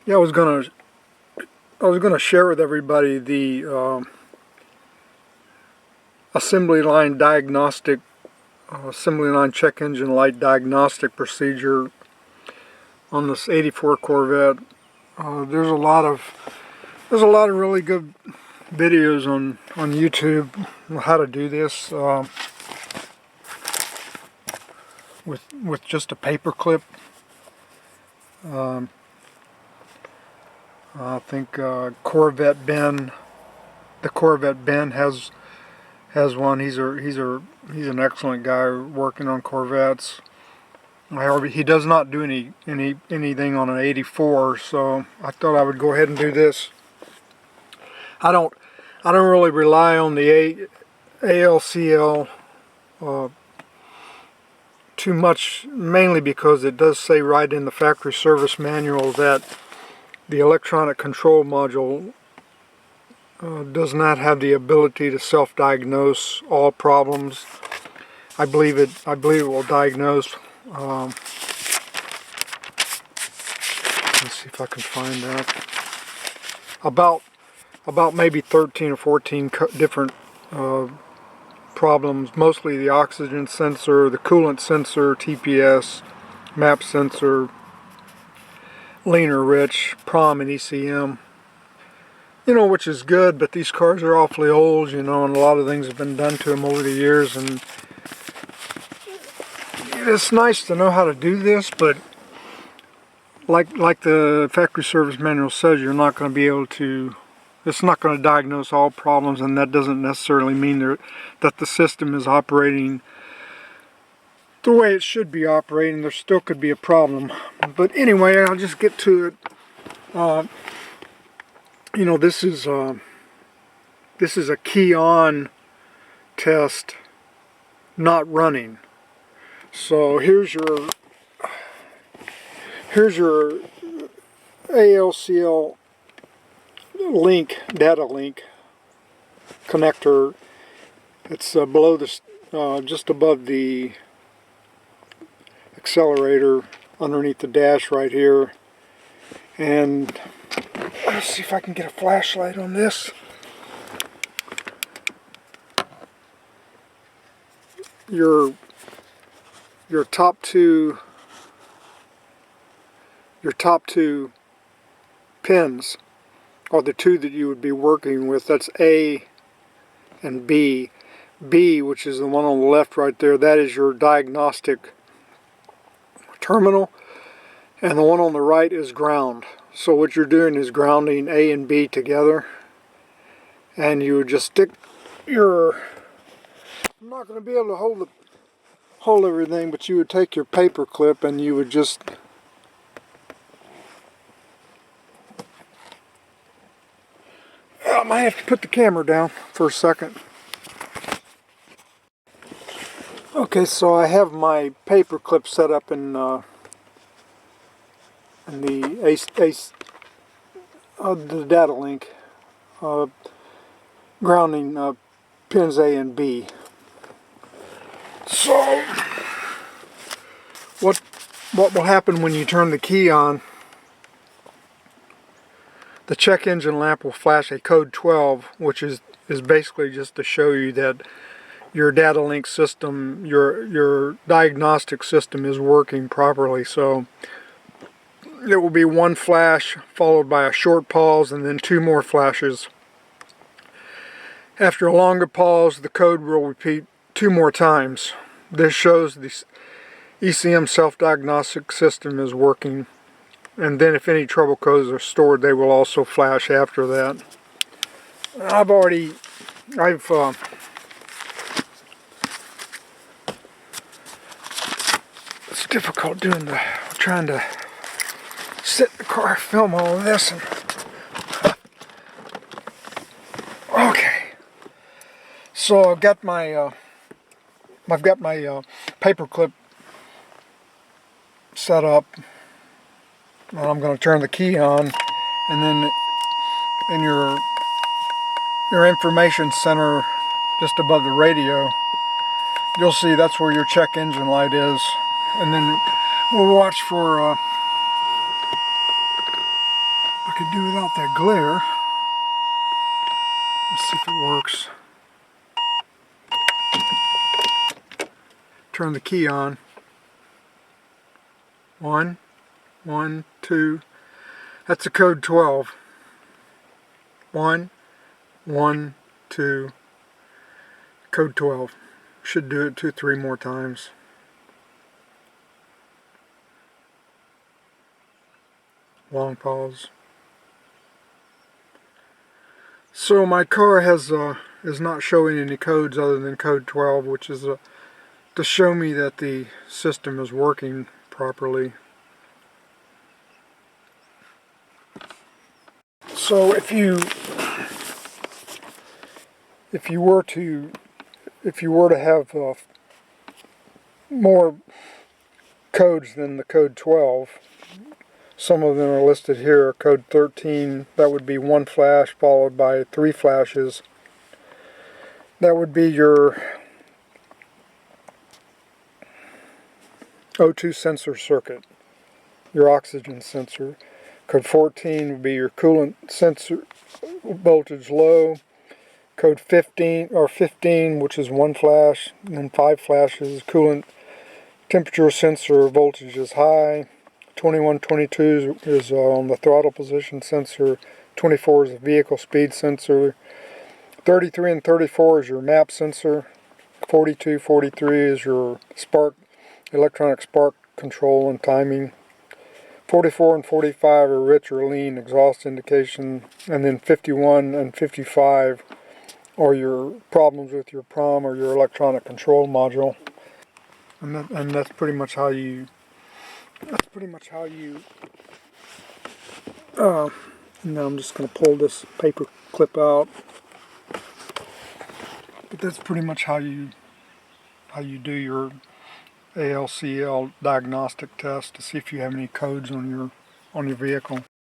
Yeah, I was gonna share with everybody the assembly line diagnostic, assembly line check engine light diagnostic procedure on this '84 Corvette. There's a lot of really good videos on YouTube on how to do this with just a paper clip. I think Corvette Ben, the Corvette Ben has one. He's an excellent guy working on Corvettes. However, he does not do anything on an '84, so I thought I would go ahead and do this. I don't really rely on the ALCL too much, mainly because it does say right in the factory service manual that the electronic control module does not have the ability to self-diagnose all problems. I believe it will diagnose. Let's see if I can find that. About maybe 13 or 14 different problems, mostly the oxygen sensor, the coolant sensor, TPS, map sensor, leaner rich, prom and ECM. You know, which is good, but these cars are awfully old, you know, and a lot of things have been done to them over the years, and it's nice to know how to do this, but like the factory service manual says, you're not going to be able to, it's not going to diagnose all problems, and that doesn't necessarily mean that the system is operating the way it should be operating. There still could be a problem. But anyway, I'll just get to it. You know, this is a key on test, not running. So here's your ALCL link, data link connector. It's below this, just above the accelerator, underneath the dash right here. And let's see if I can get a flashlight on this. Your top two pins are the two that you would be working with. That's A and B. B, which is the one on the left right there, that is your diagnostic terminal, and the one on the right is ground. So what you're doing is grounding A and B together, and you would just stick your, I'm not going to be able to hold everything, but you would take your paper clip and you would just I might have to put the camera down for a second. Okay, so I have my paper clip set up in the data link, grounding pins A and B. So what will happen when you turn the key on? The check engine lamp will flash a code 12, which is basically just to show you that your data link system, your diagnostic system is working properly. So it will be one flash followed by a short pause and then two more flashes. After a longer pause, the code will repeat two more times. This shows the ECM self-diagnostic system is working. And then if any trouble codes are stored, they will also flash after that. It's difficult trying to sit in the car, film all of this. Okay. So I've got my paper clip set up. And I'm going to turn the key on, and then in your information center just above the radio, you'll see that's where your check engine light is. And then we'll watch for could do without that glare. Let's see if it works. Turn the key on. 1, 1, 2. That's a code 12. 1, 1, 2. Code 12. Should do it 2, 3 more times. Long pause. So my car is not showing any codes other than code 12, which is to show me that the system is working properly. So if you were to have more codes than the code 12, some of them are listed here. Code 13, that would be 1 flash followed by 3 flashes. That would be your O2 sensor circuit, your oxygen sensor. Code 14 would be your coolant sensor, voltage low. Code 15, which is 1 flash, and then 5 flashes, coolant temperature sensor, voltage is high. 21, 22 is on the throttle position sensor. 24 is a vehicle speed sensor. 33 and 34 is your map sensor. 42, 43 is your electronic spark control and timing. 44 and 45 are rich or lean exhaust indication. And then 51 and 55 are your problems with your PROM or your electronic control module. And that's pretty much how you now I'm just going to pull this paper clip out, but that's pretty much how you do your ALCL diagnostic test to see if you have any codes on your vehicle.